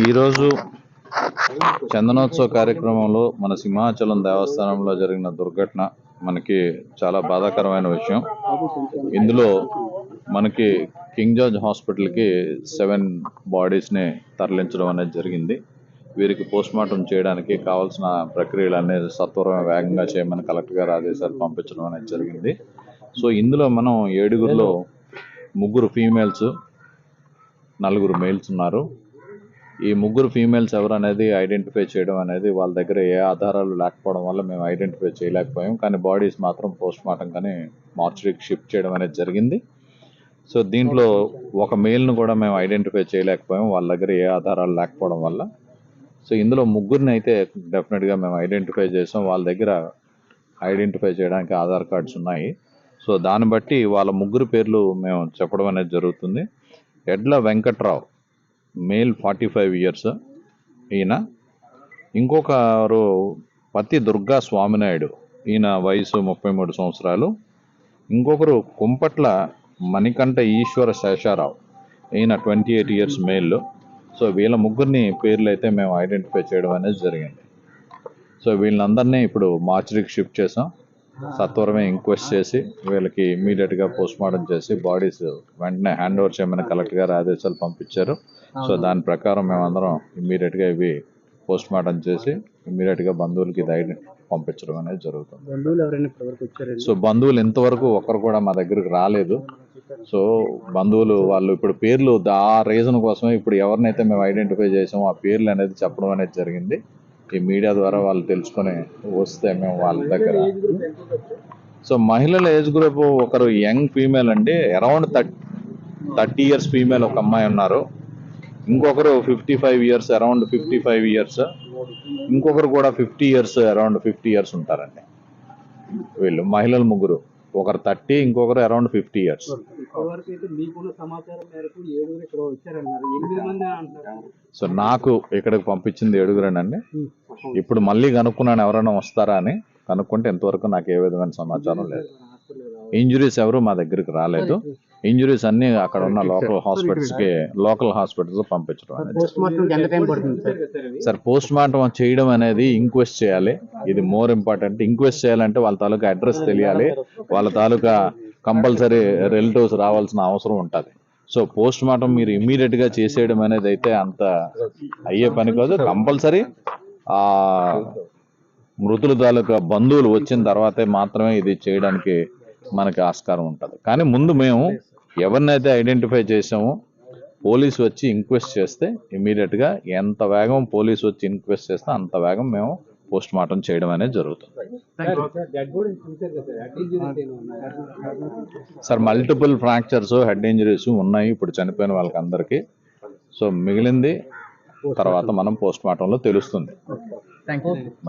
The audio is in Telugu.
ఈరోజు చందనోత్సవ కార్యక్రమంలో మన సింహాచలం దేవస్థానంలో జరిగిన దుర్ఘటన మనకి చాలా బాధాకరమైన విషయం. ఇందులో మనకి కింగ్ జార్జ్ హాస్పిటల్కి 7 బాడీస్ని తరలించడం అనేది జరిగింది. వీరికి పోస్ట్మార్టం చేయడానికి కావాల్సిన ప్రక్రియలు అనేది సత్వరం వేగంగా చేయమని కలెక్టర్ గారు ఆదేశాలు పంపించడం అనేది జరిగింది. సో ఇందులో మనం 7గురిలో 3 ఫీమేల్స్ 4 మేల్స్ ఉన్నారు. ఈ 3 ఫీమేల్స్ ఎవరు అనేది ఐడెంటిఫై చేయడం అనేది వాళ్ళ దగ్గర ఏ ఆధారాలు లేకపోవడం వల్ల మేము ఐడెంటిఫై చేయలేకపోయాం. కానీ బాడీస్ మాత్రం పోస్ట్మార్టం కానీ మార్చరీకి షిఫ్ట్ చేయడం అనేది జరిగింది. సో దీంట్లో ఒక మేల్ను కూడా మేము ఐడెంటిఫై చేయలేకపోయాం వాళ్ళ దగ్గర ఏ ఆధారాలు లేకపోవడం వల్ల. సో ఇందులో 3 అయితే డెఫినెట్గా మేము ఐడెంటిఫై చేసాం. వాళ్ళ దగ్గర ఐడెంటిఫై చేయడానికి ఆధార్ కార్డ్స్ ఉన్నాయి. సో దాన్ని బట్టి వాళ్ళ 3 పేర్లు మేము చెప్పడం అనేది జరుగుతుంది. ఎడ్ల వెంకట్రావు మేల్ 45 ఇయర్స్ ఈయన. ఇంకొకరు పతి దుర్గా స్వామినాయుడు, ఈయన వయసు 33 సంవత్సరాలు. ఇంకొకరు కుంపట్ల మణికంఠ ఈశ్వర శేషారావు, ఈయన 28 ఇయర్స్ మేల్. సో వీళ్ళ 3 పేర్లు అయితే మేము ఐడెంటిఫై చేయడం అనేది జరిగింది. సో వీళ్ళందరినీ ఇప్పుడు మార్చరీకి షిఫ్ట్ చేసాం. సత్వరమే ఇంక్వెస్ట్ చేసి వీళ్ళకి ఇమ్మీడియట్గా పోస్ట్మార్టం చేసి బాడీస్ వెంటనే హ్యాండ్ ఓవర్ చేయమని కలెక్టర్ గారు ఆదేశాలు పంపించారు. సో దాని ప్రకారం మేమందరం ఇమ్మీడియట్గా ఇవి పోస్ట్మార్టం చేసి ఇమ్మీడియట్గా బంధువులకి పంపించడం అనేది జరుగుతుంది. సో బంధువులు ఇంతవరకు ఒక్కరు కూడా మా దగ్గరకు రాలేదు. సో బంధువులు వాళ్ళు ఇప్పుడు పేర్లు ఆ రీజన్ కోసమే ఇప్పుడు ఎవరినైతే మేము ఐడెంటిఫై చేసామో ఆ పేర్లు అనేది చెప్పడం అనేది జరిగింది. ఈ మీడియా ద్వారా వాళ్ళు తెలుసుకొని వస్తే మేము వాళ్ళ దగ్గర. సో మహిళల ఏజ్ గ్రూప్ ఒకరు యంగ్ ఫీమేల్ అండి, అరౌండ్ 30 ఇయర్స్ ఫీమేల్ ఒక అమ్మాయి ఉన్నారు. ఇంకొకరు 55 ఇయర్స్, అరౌండ్ 55 ఇయర్స్. ఇంకొకరు కూడా 50 ఇయర్స్, అరౌండ్ 50 ఇయర్స్ ఉంటారండి. వీళ్ళు మహిళలు 3, ఒకరు 30, ఇంకొకరు అరౌండ్ 50 ఇయర్స్. సో నాకు ఇక్కడికి పంపించింది 7గురేనండి. ఇప్పుడు మళ్ళీ కనుక్కున్నాను ఎవరైనా వస్తారా అని. కనుక్కుంటే ఇంతవరకు నాకు ఏ విధమైన సమాచారం లేదు. ఇంజురీస్ ఎవరు మా దగ్గరికి రాలేదు. ఇంజురీస్ అన్ని అక్కడ ఉన్న లోకల్ హాస్పిటల్స్ పంపించడం అనేది. సార్ పోస్ట్ మార్టం చేయడం అనేది ఇంక్వెస్ట్ చేయాలి. ఇది మోర్ ఇంపార్టెంట్. ఇంక్వెస్ట్ చేయాలంటే వాళ్ళ తాలూకా అడ్రస్ తెలియాలి, వాళ్ళ తాలూకా కంపల్సరీ రిలేటివ్స్ రావాల్సిన అవసరం ఉంటుంది. సో పోస్ట్ మార్టం మీరు ఇమ్మీడియట్గా చేసేయడం అనేది అయితే అంత అయ్యే పని కాదు. కంపల్సరీ ఆ మృతుల తాలూకా బంధువులు వచ్చిన తర్వాతే మాత్రమే ఇది చేయడానికి మనకి ఆస్కారం ఉంటుంది. కానీ ముందు మేము ఎవరినైతే ఐడెంటిఫై చేసామో పోలీసు వచ్చి ఇంక్వెస్ట్ చేస్తే ఇమ్మీడియట్గా ఎంత వేగం పోలీసు వచ్చి ఇంక్వెస్ట్ చేస్తే అంత వేగం మేము పోస్ట్ మార్టం చేయడం అనేది జరుగుతుంది. Sir multiple fractures, head injuries ఉన్నాయి ఇప్పుడు చనిపోయిన వాళ్ళకి అందరికీ. సో మిగిలింది తర్వాత మనం పోస్ట్ మార్టంలో తెలుస్తుంది.